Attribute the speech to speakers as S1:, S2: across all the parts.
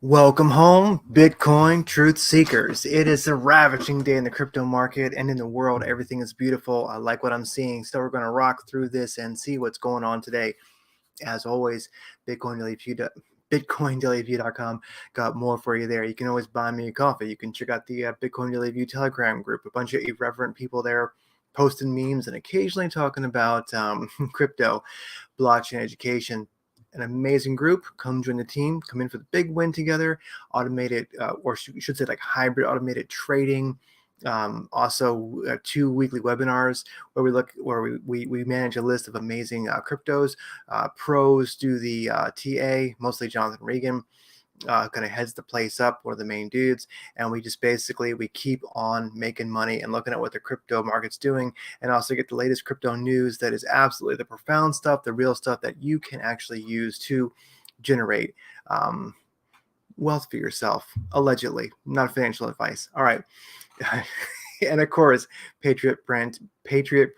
S1: Welcome home, Bitcoin truth seekers. It is a ravaging day in the crypto market and in the world. Everything is beautiful. I like what I'm seeing. So we're going to rock through this and see what's going on today. As always, BitcoinDailyView.com got more for you there. You can always buy me a coffee. You can check out the Bitcoin Daily View Telegram group. A bunch of irreverent people there posting memes and occasionally talking about crypto, blockchain education. An amazing group. Come join the team. Come in for the big win together. Automated, or should say, like hybrid automated trading. Also, 2 weekly webinars where we manage a list of amazing cryptos. Pros do the TA, mostly Jonathan Regan. Kind of heads the place up, one of the main dudes, and we just basically we keep on making money and looking at what the crypto market's doing, and also get the latest crypto news that is absolutely the profound stuff, the real stuff that you can actually use to generate wealth for yourself, allegedly, not financial advice. All right. And of course, Patriot Pantry.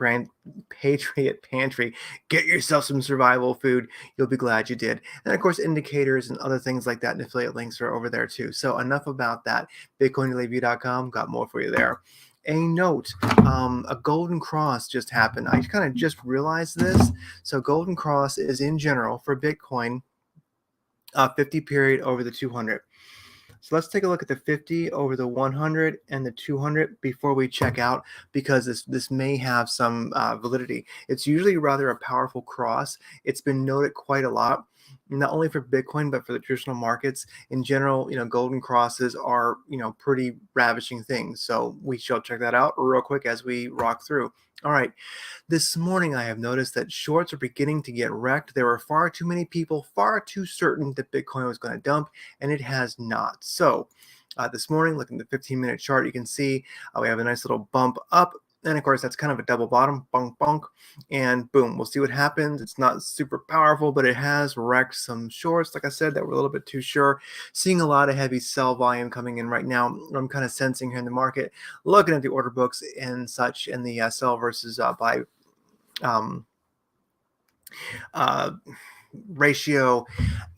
S1: Get yourself some survival food. You'll be glad you did. And of course, indicators and other things like that and affiliate links are over there too. So enough about that. BitcoinDailyView.com got more for you there. A note, a golden cross just happened. I kind of just realized this. So golden cross is in general for Bitcoin, 50 period over the 200. So let's take a look at the 50 over the 100 and the 200 before we check out, because this may have some validity. It's usually rather a powerful cross. It's been noted quite a lot, not only for Bitcoin, but for the traditional markets in general. Golden crosses are, pretty ravishing things. So we shall check that out real quick as we rock through. All right. This morning, I have noticed that shorts are beginning to get wrecked. There were far too many people, far too certain that Bitcoin was going to dump, and it has not. So this morning, looking at the 15-minute chart, you can see we have a nice little bump up. And of course, that's kind of a double bottom, bunk, bunk, and boom, we'll see what happens. It's not super powerful, but it has wrecked some shorts, like I said, that were a little bit too sure. Seeing a lot of heavy sell volume coming in right now. I'm kind of sensing here in the market, looking at the order books and such, and the sell versus buy um, uh, ratio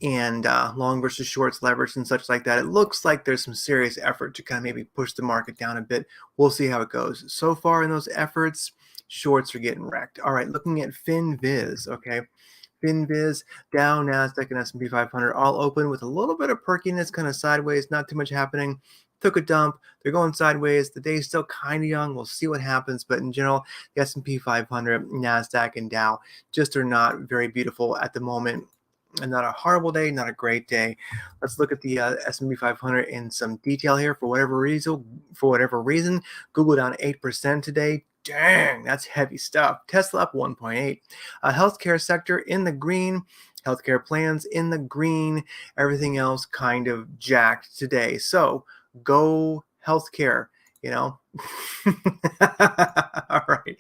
S1: and long versus shorts leverage and such like that. It looks like there's some serious effort to kind of maybe push the market down a bit. We'll see how it goes. So far in those efforts, shorts are getting wrecked. All right, looking at FinViz, okay. FinViz, Dow, NASDAQ, and S&P 500 all open with a little bit of perkiness, kind of sideways, not too much happening. Took a dump. They're going sideways. The day's still kind of young. We'll see what happens. But in general, the S&P 500, NASDAQ, and Dow just are not very beautiful at the moment. And not a horrible day, not a great day. Let's look at the S&P 500 in some detail here. For whatever reason, Google down 8% today. Dang, that's heavy stuff. Tesla up 1.8. Healthcare sector in the green. Healthcare plans in the green. Everything else kind of jacked today. So go healthcare. All right.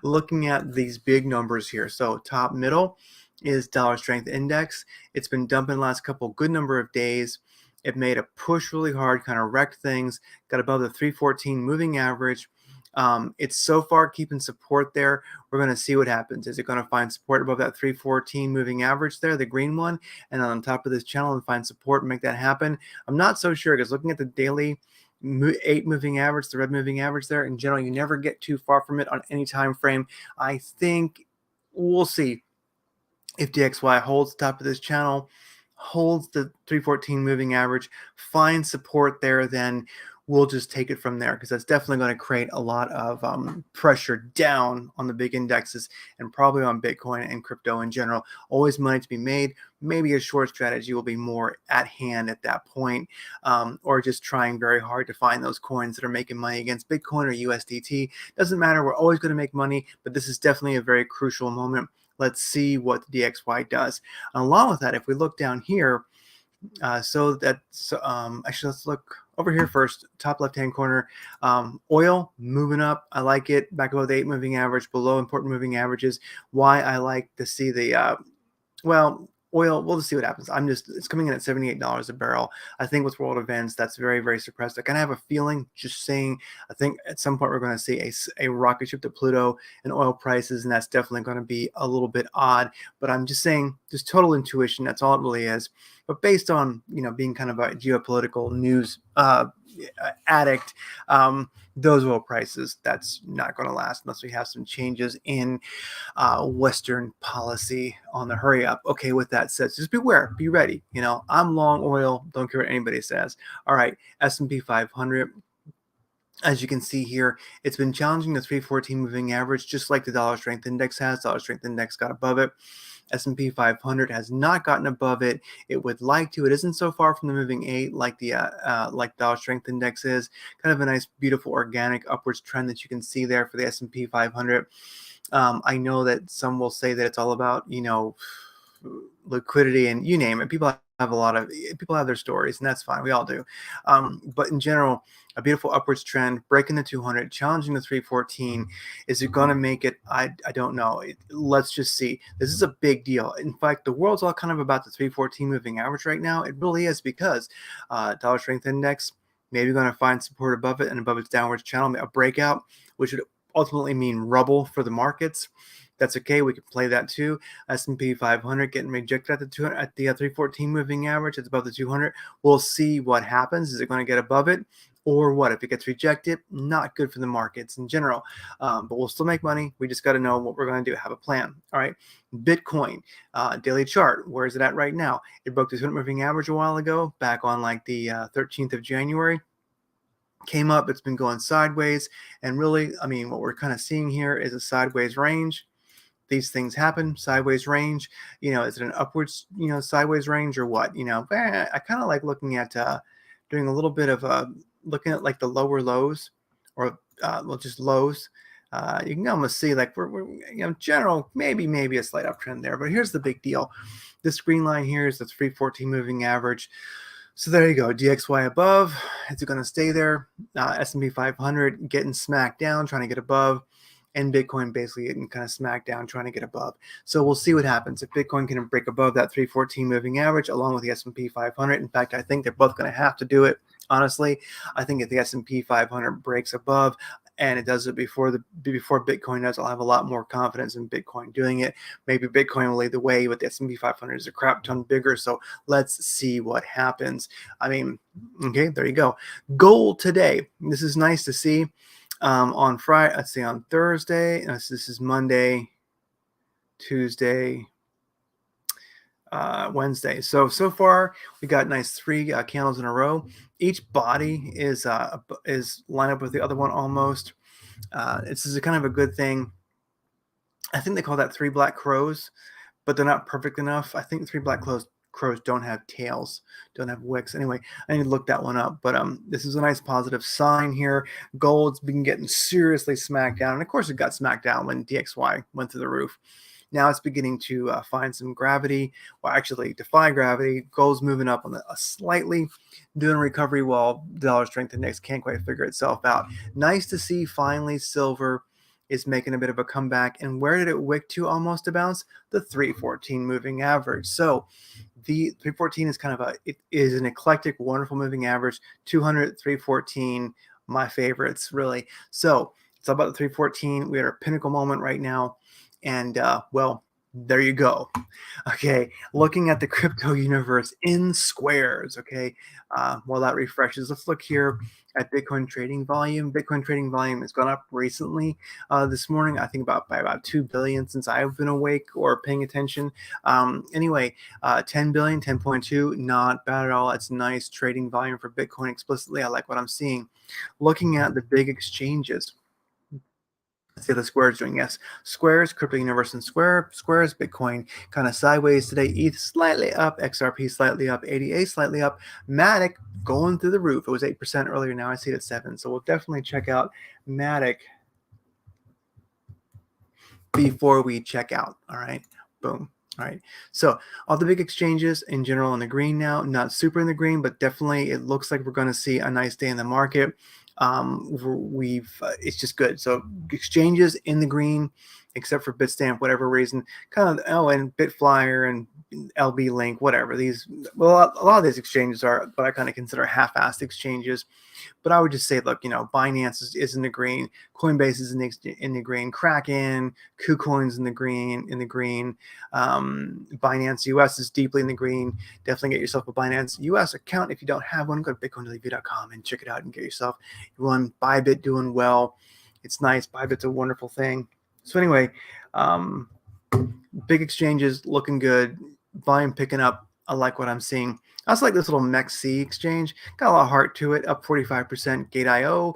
S1: Looking at these big numbers here. So top middle is dollar strength index. It's been dumping the last couple good number of days. It made a push really hard, kind of wrecked things, got above the 314 moving average. It's so far keeping support there. We're going to see what happens. Is it going to find support above that 314 moving average there, the green one, and on top of this channel and find support and make that happen? I'm not so sure, because looking at the daily 8 moving average, the red moving average there, in general, you never get too far from it on any time frame. I think we'll see. If DXY holds the top of this channel, holds the 314 moving average, finds support there, then we'll just take it from there, because that's definitely going to create a lot of pressure down on the big indexes and probably on Bitcoin and crypto in general. Always money to be made. Maybe a short strategy will be more at hand at that point, or just trying very hard to find those coins that are making money against Bitcoin or USDT. Doesn't matter. We're always going to make money, but this is definitely a very crucial moment. Let's see what the DXY does. And along with that, if we look down here, actually, let's look over here first, top left-hand corner. Oil moving up. I like it. Back above the 8 moving average, below important moving averages. Why I like to see the, oil, we'll just see what happens. It's coming in at $78 a barrel. I think with world events, that's very, very suppressed. I kind of have a feeling, just saying, I think at some point we're going to see a rocket ship to Pluto and oil prices, and that's definitely going to be a little bit odd. But I'm just saying, just total intuition. That's all it really is. But based on, being kind of a geopolitical news addict, those oil prices, that's not going to last unless we have some changes in Western policy on the hurry up. Okay, with that said, just beware, be ready. I'm long oil. Don't care what anybody says. All right, S&P 500. As you can see here, it's been challenging the 314 moving average, just like the dollar strength index has. Dollar strength index got above it. S&P 500 has not gotten above it. It would like to. It isn't so far from the moving 8 like the like dollar strength index is. Kind of a nice, beautiful, organic upwards trend that you can see there for the S&P 500. I know that some will say that it's all about, liquidity and you name it. People have their stories, and that's fine. We all do. But in general, a beautiful upwards trend, breaking the 200, challenging the 314. Is it going to make it? I don't know. Let's just see. This is a big deal. In fact, the world's all kind of about the 314 moving average right now. It really is, because dollar strength index maybe going to find support above it and above its downwards channel, a breakout, which would ultimately mean rubble for the markets. That's okay. We can play that too. S&P 500 getting rejected at the 200 at the 314 moving average. It's above the 200. We'll see what happens. Is it going to get above it, or what? If it gets rejected, not good for the markets in general. But we'll still make money. We just got to know what we're going to do. Have a plan. All right. Bitcoin daily chart. Where is it at right now? It broke the 200 moving average a while ago, back on like the 13th of January. Came up. It's been going sideways, and really, I mean, what we're kind of seeing here is a sideways range. These things happen, sideways range. Is it an upwards, sideways range, or what? I kind of like looking at doing a little bit of looking at like the lower lows, or just lows. You can almost see like we're general, maybe a slight uptrend there. But here's the big deal. This green line here is the 314 moving average. So there you go, DXY above. Is it going to stay there? S&P 500 getting smacked down, trying to get above, and Bitcoin basically getting kind of smacked down, trying to get above. So we'll see what happens if Bitcoin can break above that 314 moving average along with the S&P 500. In fact, I think they're both going to have to do it. Honestly, I think if the S&P 500 breaks above, and it does it before Bitcoin does, I'll have a lot more confidence in Bitcoin doing it. Maybe Bitcoin will lead the way, but the S&P 500 is a crap ton bigger. So let's see what happens. I mean, okay, there you go. Gold today. This is nice to see. On Friday, let's see, on Thursday, this is Monday, Tuesday, Wednesday. So far we got nice 3 candles in a row. Each body is lined up with the other one almost. This is a kind of a good thing. I think they call that 3 black crows, but they're not perfect enough. I think 3 black crows don't have tails, don't have wicks. Anyway, I need to look that one up. But this is a nice positive sign here. Gold's been getting seriously smacked down, and of course it got smacked down when DXY went through the roof. Now it's beginning to find some gravity, well, actually defy gravity. Gold's moving up on a slightly, doing recovery while dollar strength index can't quite figure itself out. Nice to see finally silver is making a bit of a comeback. And where did it wick to almost to bounce? The 314 moving average. So the 314 is it is an eclectic, wonderful moving average. 200, 314, my favorites, really. So it's all about the 314. We're at a pinnacle moment right now. And well, there you go. Okay, looking at the crypto universe in squares. Okay, while that refreshes, let's look here at Bitcoin trading volume. Bitcoin trading volume has gone up recently. This morning, I think by about 2 billion since I've been awake or paying attention. Anyway, 10 billion, 10.2, not bad at all. It's nice trading volume for Bitcoin explicitly. I like what I'm seeing. Looking at the big exchanges. Let's see how the Square's doing. Yes, Squares, Crypto Universe and Squares, Bitcoin kind of sideways today. ETH slightly up, XRP slightly up, ADA slightly up. Matic going through the roof. It was 8% earlier. Now I see it at 7%. So we'll definitely check out Matic before we check out. All right, boom. All right, so all the big exchanges in general in the green now, not super in the green, but definitely it looks like we're going to see a nice day in the market. It's just good. So exchanges in the green, except for Bitstamp, whatever reason, kind of, oh, and Bitflyer and LB Link, whatever. These, well, a lot of these exchanges are what I kind of consider half-assed exchanges. But I would just say, look, Binance is in the green, Coinbase is in the green, Kraken, KuCoin's in the green. Binance US is deeply in the green. Definitely get yourself a Binance US account. If you don't have one, go to bitcoindailyview.com and check it out and get yourself one. Bybit doing well. It's nice. Bybit's a wonderful thing. So anyway, big exchanges looking good. Volume picking up. I like what I'm seeing. I also like this little MEXC exchange. Got a lot of heart to it. Up 45%. Gate.io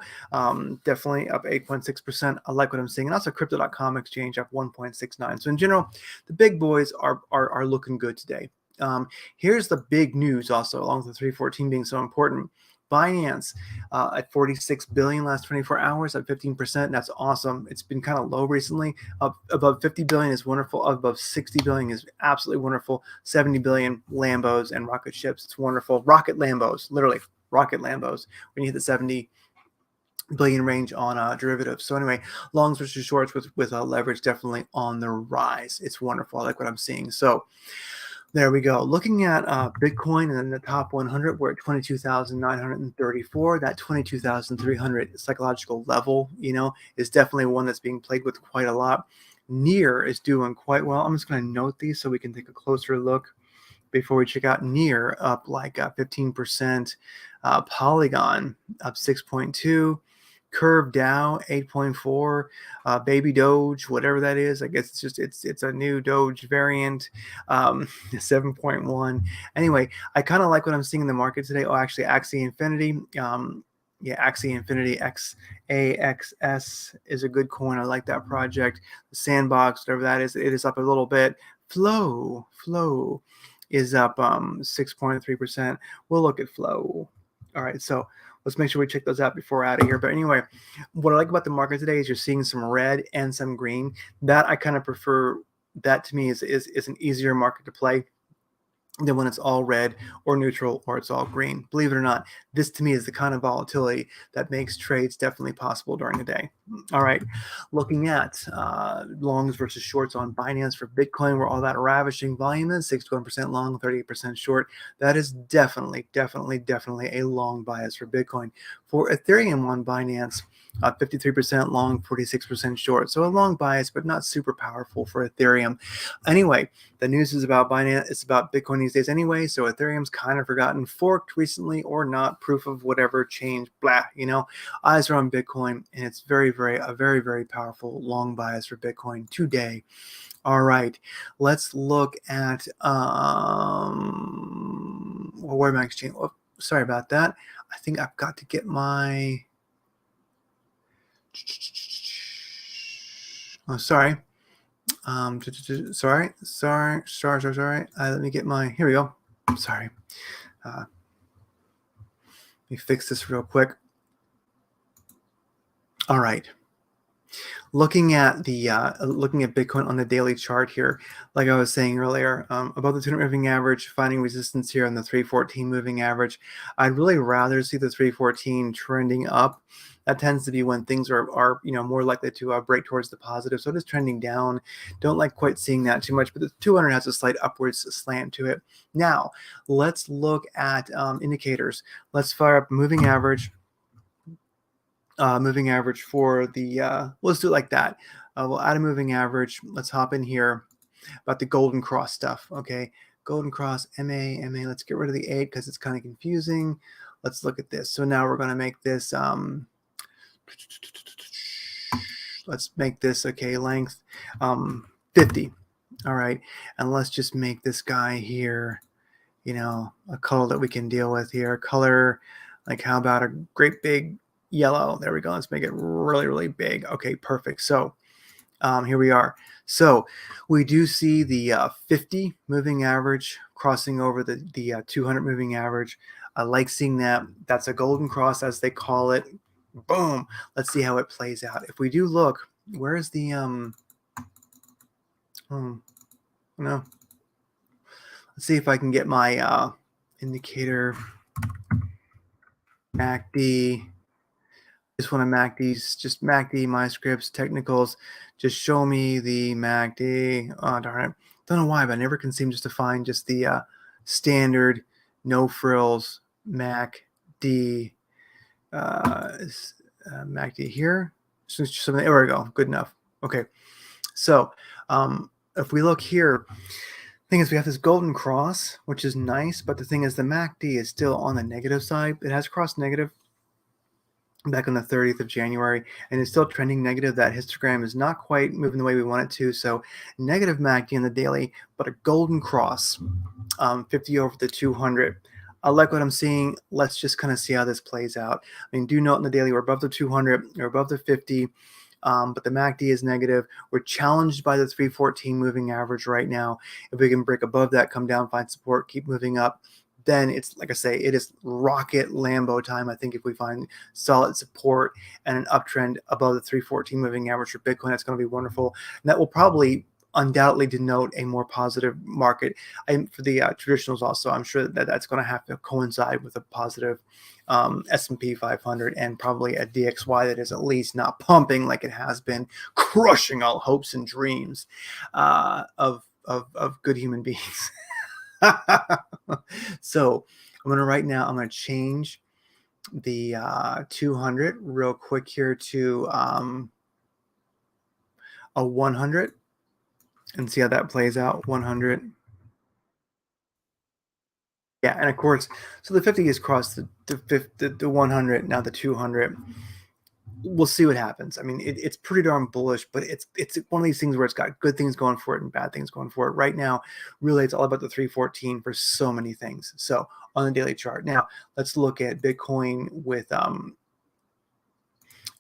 S1: definitely up 8.6%. I like what I'm seeing. And also Crypto.com exchange up 1.69. So in general, the big boys are looking good today. Here's the big news also, along with the 314 being so important. Binance at 46 billion last 24 hours at 15%. That's awesome. It's been kind of low recently. Up above 50 billion is wonderful. Up above 60 billion is absolutely wonderful. 70 billion Lambos and rocket ships. It's wonderful. Rocket Lambos, literally rocket Lambos. When you hit the 70 billion range on derivatives. So anyway, longs versus shorts with leverage definitely on the rise. It's wonderful. I like what I'm seeing. So there we go. Looking at Bitcoin and then the top 100, we're at 22,934. That 22,300 psychological level, is definitely one that's being played with quite a lot. Near is doing quite well. I'm just going to note these so we can take a closer look before we check out. Near up like 15%. Polygon up 6.2. Curve Dow 8.4, Baby Doge, whatever that is. I guess it's a new Doge variant, 7.1. Anyway, I kind of like what I'm seeing in the market today. Oh, actually, Axie Infinity. Axie Infinity XAXS is a good coin. I like that project. The Sandbox, whatever that is, it is up a little bit. Flow is up 6.3%. We'll look at Flow. All right, so let's make sure we check those out before we're out of here. But anyway, what I like about the market today is you're seeing some red and some green. That I kind of prefer. That to me is an easier market to play than when it's all red or neutral or it's all green. Believe it or not, this to me is the kind of volatility that makes trades definitely possible during the day. All right, looking at longs versus shorts on Binance for Bitcoin, where all that ravishing volume is, 61% long, 38% short. That is definitely a long bias for Bitcoin. For Ethereum on Binance, 53% long, 46% short. So a long bias, but not super powerful for Ethereum. Anyway, the news is about Binance. It's about Bitcoin these days anyway. So Ethereum's kind of forgotten, forked recently or not, proof of whatever change, blah, eyes are on Bitcoin. And it's a very powerful long bias for Bitcoin today. All right, let's look at, where am I exchange? Oh, sorry about that. I think I've got to get my, oh, sorry. Sorry. Let me get my, here we go. Sorry. Let me fix this real quick. All right. Looking at Bitcoin on the daily chart here, like I was saying earlier, above the 200 moving average, finding resistance here on the 314 moving average. I'd really rather see the 314 trending up. That tends to be when things are more likely to break towards the positive. So it is trending down. Don't like quite seeing that too much, but the 200 has a slight upwards slant to it. Now let's look at indicators. Let's fire up moving average. Moving average for the, let's do it like that. We'll add a moving average. Let's hop in here about the golden cross stuff. Okay, golden cross, MA. Let's get rid of the 8 because it's kind of confusing. Let's look at this. So now we're going to make this, let's make this, okay, length 50. All right, and let's just make this guy here, a color that we can deal with here. Color, like how about a great big yellow? There we go. Let's make it really big. Okay, perfect. So here we are. So we do see the 50 moving average crossing over the 200 moving average. I like seeing that. That's a golden cross, as they call it. Boom. Let's see how it plays out. If we do look, where is the no. Let's see if I can get my indicator MACD. Just want to MACDs, just MACD, my scripts, technicals. Just show me the MACD. Oh, darn it. Don't know why, but I never can seem just to find just the standard, no frills, MACD, MACD here. There we go. Good enough. Okay. So if we look here, thing is we have this golden cross, which is nice, but the thing is the MACD is still on the negative side. It has crossed negative back on the 30th of January, and it's still trending negative. That histogram is not quite moving the way we want it to. So negative MACD on the daily, but a golden cross, 50 over the 200. I like what I'm seeing. Let's just kind of see how this plays out. I mean, do note in the daily, we're above the 200, we're above the 50. But the MACD is negative. We're challenged by the 314 moving average right now. If we can break above that, come down, find support, keep moving up, then it's, like I say, it is rocket Lambo time. I think if we find solid support and an uptrend above the 314 moving average for Bitcoin, that's going to be wonderful. And that will probably undoubtedly denote a more positive market. For the traditionals also, I'm sure that that's going to have to coincide with a positive S&P 500 and probably a DXY that is at least not pumping like it has been, crushing all hopes and dreams of good human beings. So I'm going to right now, I'm going to change the 200 real quick here to a 100 and see how that plays out. 100. Yeah, and of course, so the 50 has crossed the 100, now the 200. We'll see what happens. I mean, it's pretty darn bullish, but it's one of these things where it's got good things going for it and bad things going for it. Right now, really, it's all about the 314 for so many things. So on the daily chart. Now, let's look at Bitcoin with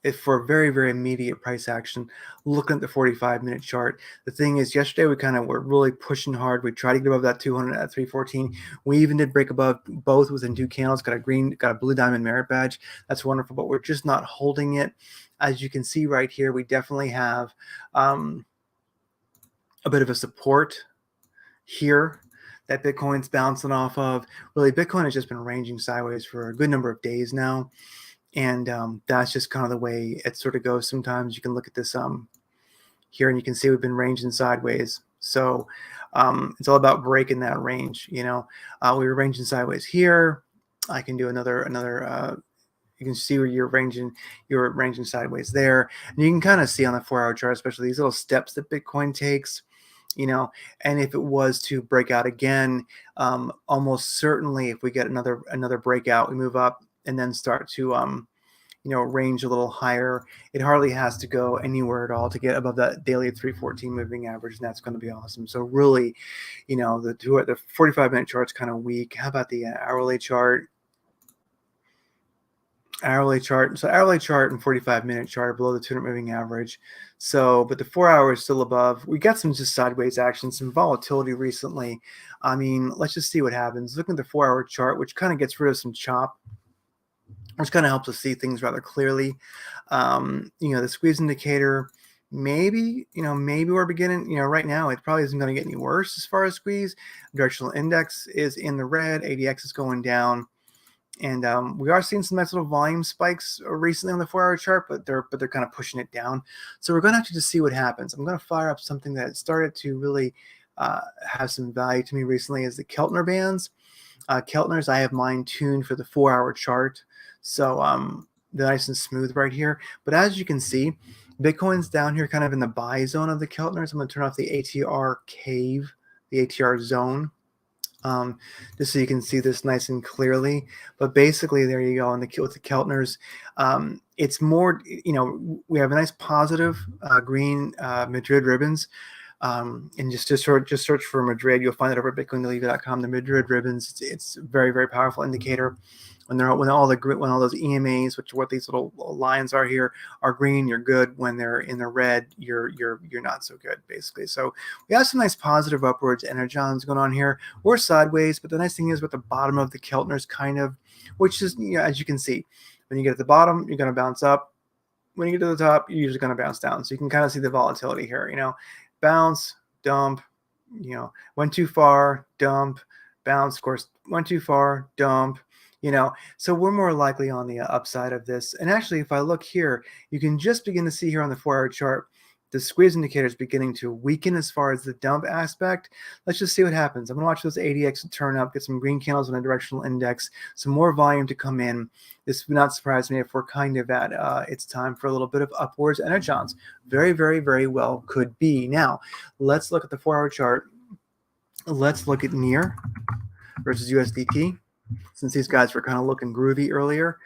S1: if for very, very immediate price action, looking at the 45-minute chart. The thing is, yesterday we kind of were really pushing hard. We tried to get above that 200 at 314. We even did break above both within 2 candles, got a blue diamond merit badge. That's wonderful, but we're just not holding it. As you can see right here, we definitely have a bit of a support here that Bitcoin's bouncing off of. Really, Bitcoin has just been ranging sideways for a good number of days now. And that's just kind of the way it sort of goes. Sometimes you can look at this here and you can see we've been ranging sideways. So it's all about breaking that range. We were ranging sideways here. I can do another. You can see where you're ranging sideways there. And you can kind of see on the 4-hour chart, especially these little steps that Bitcoin takes. And if it was to break out again, almost certainly if we get another breakout, we move up and then start to range a little higher. It hardly has to go anywhere at all to get above that daily 314 moving average, and that's going to be awesome. So really, the 45-minute chart's kind of weak. How about the hourly chart? So hourly chart and 45-minute chart are below the 200 moving average. So, but the 4-hour is still above. We got some just sideways action, some volatility recently. I mean, let's just see what happens. Looking at the 4-hour chart, which kind of gets rid of some chop, which kind of helps us see things rather clearly. The squeeze indicator, maybe we're beginning, right now it probably isn't going to get any worse as far as squeeze. Directional index is in the red, ADX is going down. And we are seeing some nice little volume spikes recently on the 4-hour chart, but they're kind of pushing it down. So we're going to have to just see what happens. I'm going to fire up something that started to really have some value to me recently, is the Keltner bands. Keltners, I have mine tuned for the 4-hour chart, so they're nice and smooth right here. But as you can see, Bitcoin's down here kind of in the buy zone of the Keltners. I'm going to turn off the ATR cave, the ATR zone. Just so you can see this nice and clearly. But basically, there you go. With the Keltners, it's more, we have a nice positive green Madrid ribbons. And just search for Madrid. You'll find it over at bitcoindaily.com. The Madrid ribbons, it's a very, very powerful indicator. When all those EMAs, which are what these little lines are here, are green, you're good. When they're in the red, you're not so good, basically. So we have some nice positive upwards energons going on here. We're sideways, but the nice thing is with the bottom of the Keltners, kind of, which is, as you can see, when you get at the bottom, you're going to bounce up. When you get to the top, you're usually going to bounce down. So you can kind of see the volatility here. Bounce, dump, went too far, dump, bounce, of course, went too far, dump. So we're more likely on the upside of this. And actually, if I look here, you can just begin to see here on the 4-hour chart, the squeeze indicator is beginning to weaken as far as the dump aspect. Let's just see what happens. I'm going to watch those ADX turn up, get some green candles on a directional index, some more volume to come in. This would not surprise me if we're kind of at it's time for a little bit of upwards energons. Very, very, very well could be. Now, let's look at the 4-hour chart. Let's look at near versus USDT, since these guys were kind of looking groovy earlier.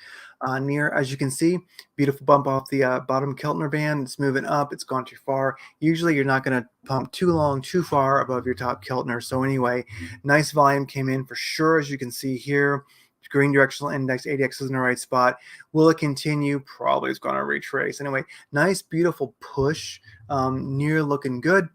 S1: Near, as you can see, beautiful bump off the bottom Keltner band. It's moving up. It's gone too far. Usually you're not going to pump too long, too far above your top Keltner. So anyway, nice volume came in for sure, as you can see here. Green directional index, ADX is in the right spot. Will it continue? Probably it's going to retrace. Anyway, nice, beautiful push. Near looking good.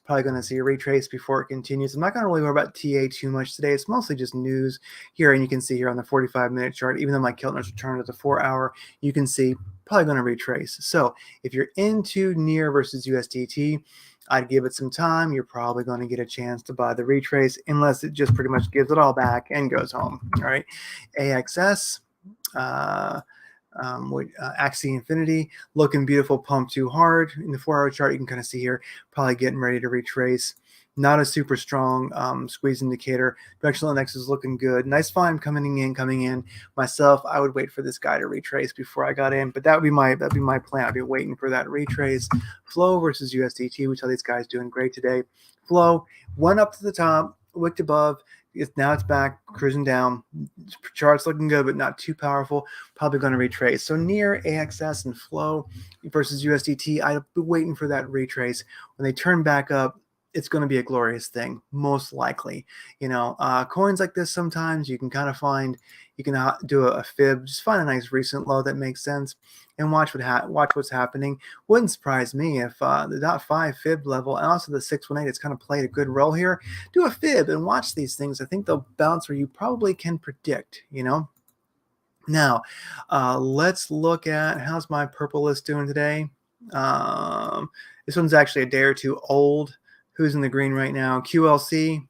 S1: Probably going to see a retrace before it continues. I'm not going to really worry about TA too much today. It's mostly just news here. And you can see here on the 45-minute chart, even though my Keltner's returned at the 4-hour, you can see probably going to retrace. So if you're into near versus USDT, I'd give it some time. You're probably going to get a chance to buy the retrace unless it just pretty much gives it all back and goes home. All right. AXS. Axie Infinity looking beautiful, pump too hard. In the 4-hour chart, you can kind of see here, probably getting ready to retrace. Not a super strong squeeze indicator. Directional index is looking good. Nice volume coming in. Myself, I would wait for this guy to retrace before I got in, but that'd be my plan. I'd be waiting for that retrace. Flow versus USDT, which all these guys doing great today. Flow went up to the top, wicked above. Now it's back cruising down. Charts looking good, but not too powerful. Probably going to retrace. So near AXS and Flow versus USDT, I'd be waiting for that retrace. When they turn back up, it's going to be a glorious thing, most likely. Coins like this, sometimes you can kind of find, you can do a fib, just find a nice recent low that makes sense, and watch what's happening. Wouldn't surprise me if the .5 fib level and also the 618, it's kind of played a good role here. Do a fib and watch these things. I think they'll bounce where you probably can predict. Now, let's look at how's my purple list doing today. This one's actually a day or two old. Who's in the green right now? QLC.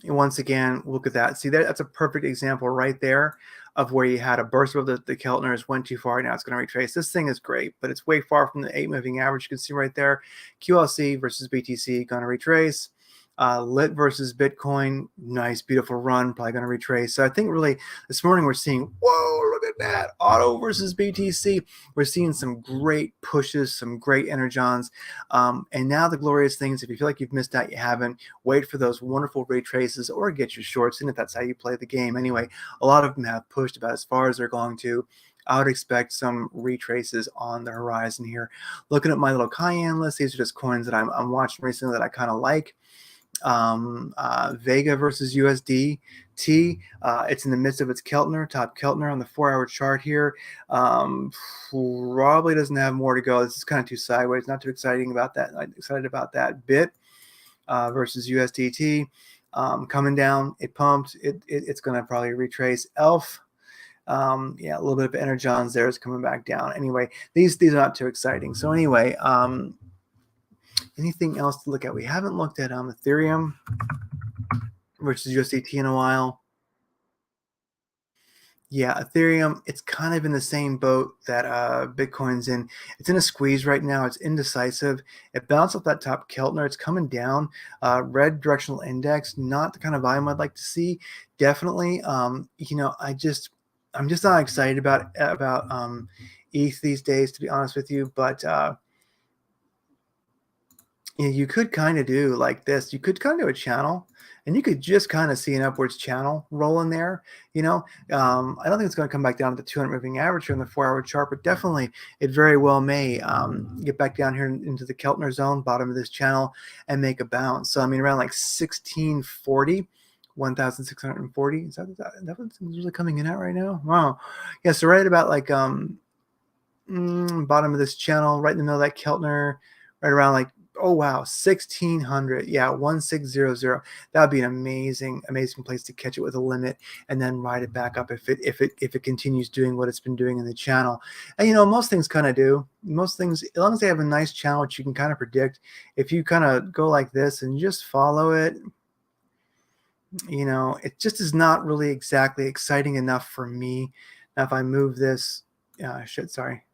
S1: And once again, look at that. See, that's a perfect example right there of where you had a burst of the Keltners, went too far. Now it's going to retrace. This thing is great, but it's way far from the 8 moving average. You can see right there. QLC versus BTC going to retrace. Lit versus Bitcoin, nice, beautiful run, probably going to retrace. So I think really this morning we're seeing, whoa, look at that. Auto versus BTC. We're seeing some great pushes, some great energons. And now the glorious things, if you feel like you've missed out, you haven't, wait for those wonderful retraces or get your shorts in if that's how you play the game. Anyway, a lot of them have pushed about as far as they're going to. I would expect some retraces on the horizon here. Looking at my little Cayenne list, these are just coins that I'm watching recently that I kind of like. Vega versus USDT. It's in the midst of its Keltner, top Keltner on the 4-hour chart here. Probably doesn't have more to go. This is kind of too sideways. Not too exciting about that. I'm excited about that. Bit versus USDT. Coming down. It pumped. It's going to probably retrace. ELF. Yeah, a little bit of energons there is coming back down. Anyway, these are not too exciting. So anyway, anything else to look at? We haven't looked at Ethereum versus USDT in a while. Yeah, Ethereum, it's kind of in the same boat that Bitcoin's in. It's in a squeeze right now. It's indecisive. It bounced off that top Keltner. It's coming down. Red directional index, not the kind of volume I'd like to see. Definitely. I'm just not excited about ETH these days, to be honest with you. But you could kind of do like this. You could kind of do a channel, and you could just kind of see an upwards channel rolling there. I don't think it's going to come back down to the 200 moving average here on the 4-hour chart, but definitely it very well may get back down here into the Keltner zone, bottom of this channel, and make a bounce. So, around like 1640. 1,640. Is that what's really coming in at right now? Wow. Yeah, so right about like bottom of this channel, right in the middle of that Keltner, right around like, oh wow, 1,600. Yeah, 1,600. That would be an amazing place to catch it with a limit and then ride it back up if it continues doing what it's been doing in the channel. And most things kind of do. Most things, as long as they have a nice channel which you can kind of predict, if you kind of go like this and just follow it, It just is not really exactly exciting enough for me. Now, if I move this, shit, sorry.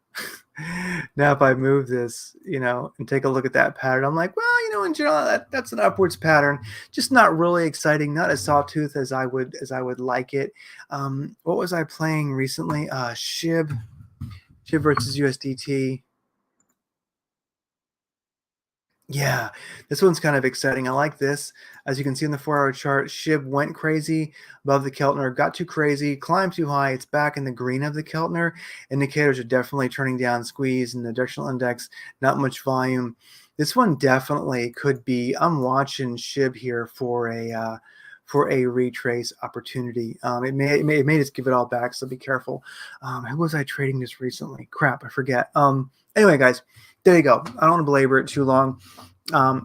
S1: Now, if I move this, and take a look at that pattern, I'm like, well, in general, that's an upwards pattern, just not really exciting, not as sawtooth as I would like it. What was I playing recently? SHIB versus USDT. Yeah, this one's kind of exciting. I like this. As you can see in the 4-hour chart, SHIB went crazy above the Keltner, got too crazy, climbed too high. It's back in the green of the Keltner. Indicators are definitely turning down, squeeze in the directional index, not much volume. This one definitely could be. I'm watching SHIB here for a retrace opportunity. It may just give it all back, so be careful. Who was I trading this recently? Crap, I forget. Anyway, guys, there you go. I don't want to belabor it too long.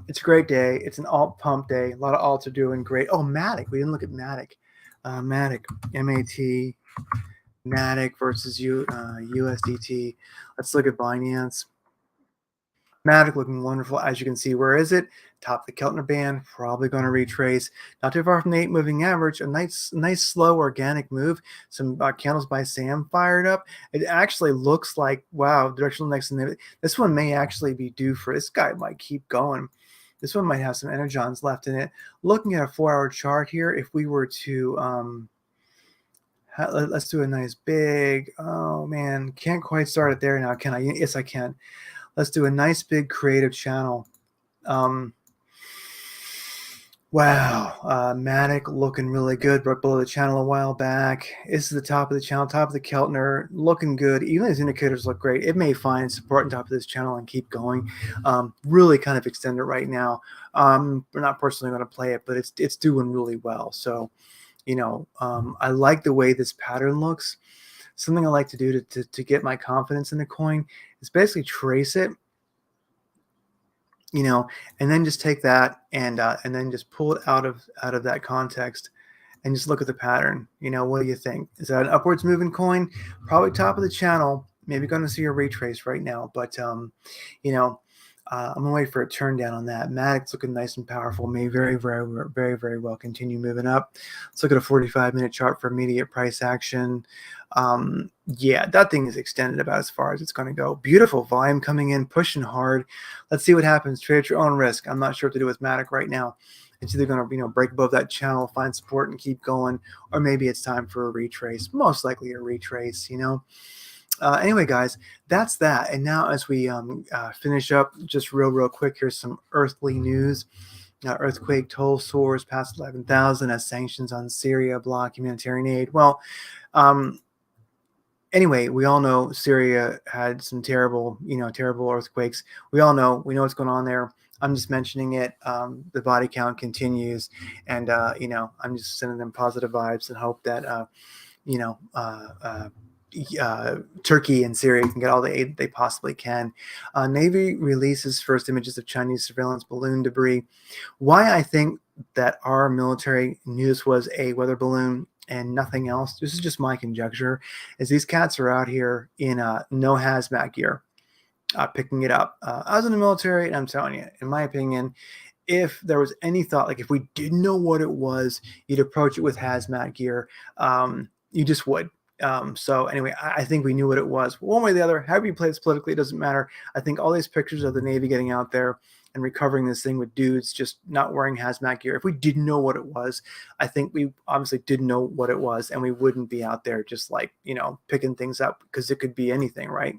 S1: It's a great day. It's an alt pump day. A lot of alts are doing great. Oh, Matic. We didn't look at Matic. Matic, MAT, Matic versus USDT. Let's look at Binance. Matic looking wonderful. As you can see, where is it? Top of the Keltner band, probably going to retrace. Not too far from the 8 moving average. A nice slow organic move. Some candles by Sam fired up. It actually looks like, wow, directional next. This one may actually be due for, this guy might keep going. This one might have some energons left in it. Looking at a 4-hour chart here, if we were to, let's do a nice big, oh man, can't quite start it there now, can I? Yes, I can. Let's do a nice big creative channel. Wow, Matic looking really good, broke below the channel a while back. This is the top of the channel, top of the Keltner, looking good. Even these indicators look great. It may find support on top of this channel and keep going. Really kind of extend it right now. We're not personally going to play it, but it's doing really well. So, I like the way this pattern looks. Something I like to do to get my confidence in the coin is basically trace it, and then just take that and then just pull it out of that context and just look at the pattern. What do you think? Is that an upwards moving coin? Probably top of the channel. Maybe going to see a retrace right now, but I'm gonna wait for a turn down on that. Matic's looking nice and powerful. May very, very, very, very well continue moving up. Let's look at a 45-minute chart for immediate price action. Yeah, that thing is extended about as far as it's going to go. Beautiful volume coming in, pushing hard. Let's see what happens. Trade at your own risk. I'm not sure what to do with Matic right now. It's either going to break above that channel, find support, and keep going, or maybe it's time for a retrace. Most likely a retrace. Anyway, guys, that's that. And now as we finish up, just real quick, here's some earthly news. Earthquake toll soars past 11,000 as sanctions on Syria block humanitarian aid. Well, anyway, we all know Syria had some terrible earthquakes. We know what's going on there. I'm just mentioning it. The body count continues, and I'm just sending them positive vibes and hope that Turkey and Syria can get all the aid they possibly can. Navy releases first images of Chinese surveillance balloon debris. Why I think that our military knew this was a weather balloon and nothing else, this is just my conjecture, is these cats are out here in no hazmat gear, picking it up. I was in the military, and I'm telling you, in my opinion, if there was any thought, like if we didn't know what it was, you'd approach it with hazmat gear. You just would. So anyway, I think we knew what it was. One way or the other, however you play this politically, it doesn't matter. I think all these pictures of the Navy getting out there and recovering this thing with dudes just not wearing hazmat gear, if we didn't know what it was, I think we obviously didn't know what it was, and we wouldn't be out there just like, picking things up, because it could be anything, right?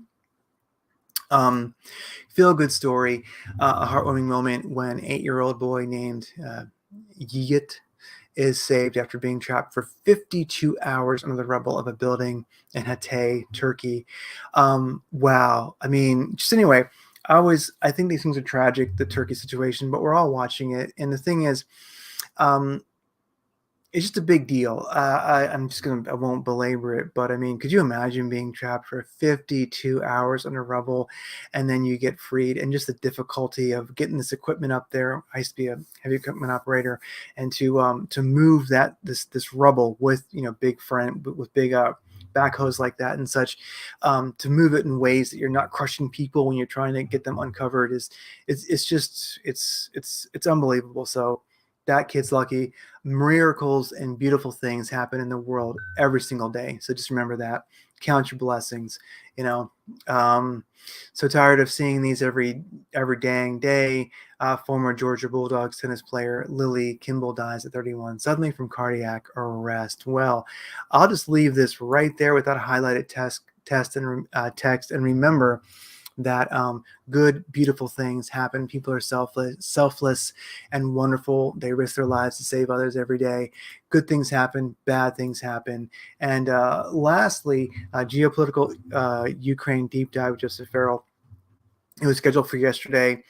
S1: Feel good story, a heartwarming moment when 8-year-old boy named Yigit is saved after being trapped for 52 hours under the rubble of a building in Hatay, Turkey. Wow. I mean, just anyway, I think these things are tragic, the Turkey situation, but we're all watching it. And the thing is, it's just a big deal. I won't belabor it, but I mean, could you imagine being trapped for 52 hours under rubble and then you get freed, and just the difficulty of getting this equipment up there? I used to be a heavy equipment operator, and to move this rubble with, big backhoes like that and such, to move it in ways that you're not crushing people when you're trying to get them uncovered it's unbelievable. So that kid's lucky. miracles and beautiful things happen in the world every single day. So just remember that. Count your blessings. You know, so tired of seeing these every dang day. Former Georgia Bulldogs tennis player Lily Kimball dies at 31 suddenly from cardiac arrest. Well, I'll just leave this right there with that highlighted text and remember that good, beautiful things happen. People are selfless and wonderful. They risk their lives to save others every day. Good things happen, bad things happen. And lastly, geopolitical Ukraine deep dive with Joseph Farrell. It was scheduled for yesterday.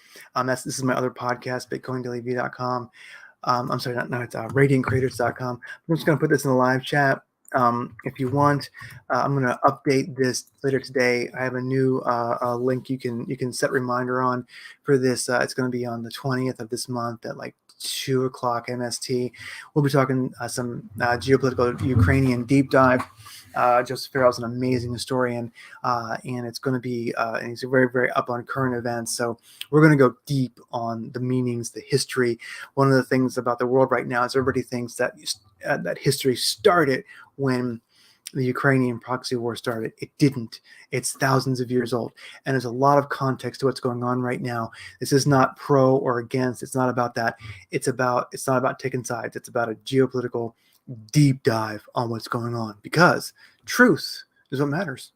S1: This is my other podcast, bitcoindailyview.com. I'm sorry, not it's radiantcreators.com. I'm just going to put this in the live chat. If you want, I'm going to update this later today. I have a new link you can set reminder on for this. It's going to be on the 20th of this month at like 2 o'clock MST. We'll be talking some geopolitical Ukrainian deep dive. Joseph Farrell is an amazing historian, and it's going to be, and he's very, very up on current events. So we're going to go deep on the meanings, the history. One of the things about the world right now is everybody thinks that that history started when the Ukrainian proxy war started. It didn't. It's thousands of years old. And there's a lot of context to what's going on right now. This is not pro or against. It's not about that. It's not about taking sides. It's about a geopolitical deep dive on what's going on, because truth is what matters.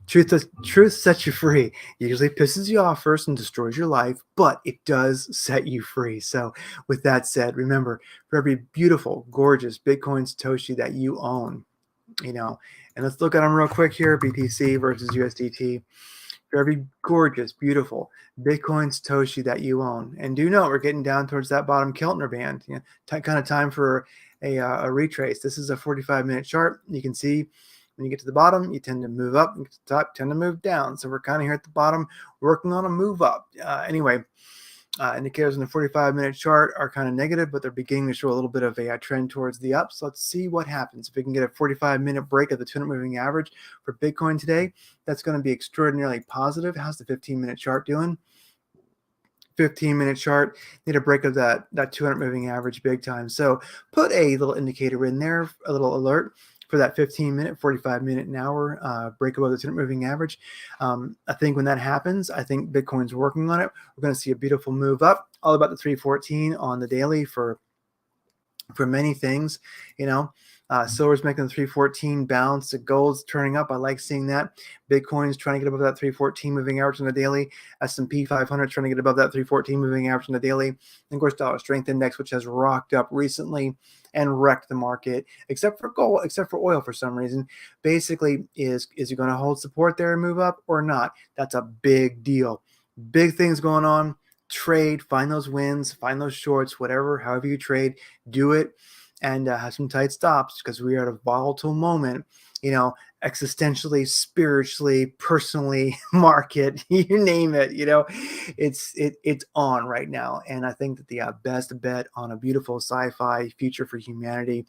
S1: Truth sets you free. It usually pisses you off first and destroys your life, but it does set you free. So with that said, remember, for every beautiful, gorgeous Bitcoin Satoshi that you own, and let's look at them real quick here, BTC versus USDT. For every gorgeous, beautiful Bitcoin Satoshi that you own, and do note we're getting down towards that bottom Keltner band, kind of time for a retrace. This is a 45-minute chart. You can see when you get to the bottom, you tend to move up, and get to the top, tend to move down. So we're kind of here at the bottom, working on a move up. Anyway, indicators in the 45-minute chart are kind of negative, but they're beginning to show a little bit of a trend towards the up. So let's see what happens. If we can get a 45-minute break of the 200 moving average for Bitcoin today, that's going to be extraordinarily positive. How's the 15-minute chart doing? 15-minute chart, need a break of that 200 moving average big time. So put a little indicator in there, a little alert for that 15-minute, 45-minute, an hour break above the 200 moving average. I think when that happens, I think Bitcoin's working on it. We're going to see a beautiful move up, all about the 314 on the daily for many things. Silver's making the 314 bounce. The gold's turning up. I like seeing that. Bitcoin's trying to get above that 314 moving average on the daily. S&P 500 trying to get above that 314 moving average on the daily. And of course, dollar strength index, which has rocked up recently and wrecked the market, except for gold, except for oil for some reason. Basically, is it going to hold support there and move up or not? That's a big deal. Big things going on. Trade, find those wins, find those shorts, whatever, however you trade, do it. And have some tight stops, because we are at a volatile moment, existentially, spiritually, personally, market, you name it, it's on right now. And I think that the best bet on a beautiful sci-fi future for humanity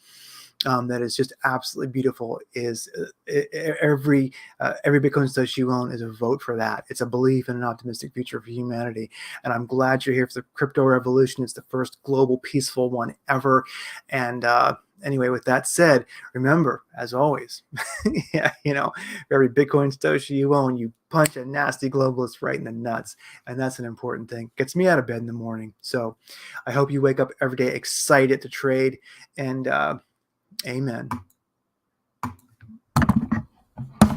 S1: that is just absolutely beautiful is every Bitcoin Satoshi you own is a vote for that. It's a belief in an optimistic future for humanity. And I'm glad you're here for the crypto revolution. It's the first global peaceful one ever. And anyway, with that said, remember, as always, for every Bitcoin Satoshi you own, you punch a nasty globalist right in the nuts. And that's an important thing. Gets me out of bed in the morning. So I hope you wake up every day excited to trade, and amen.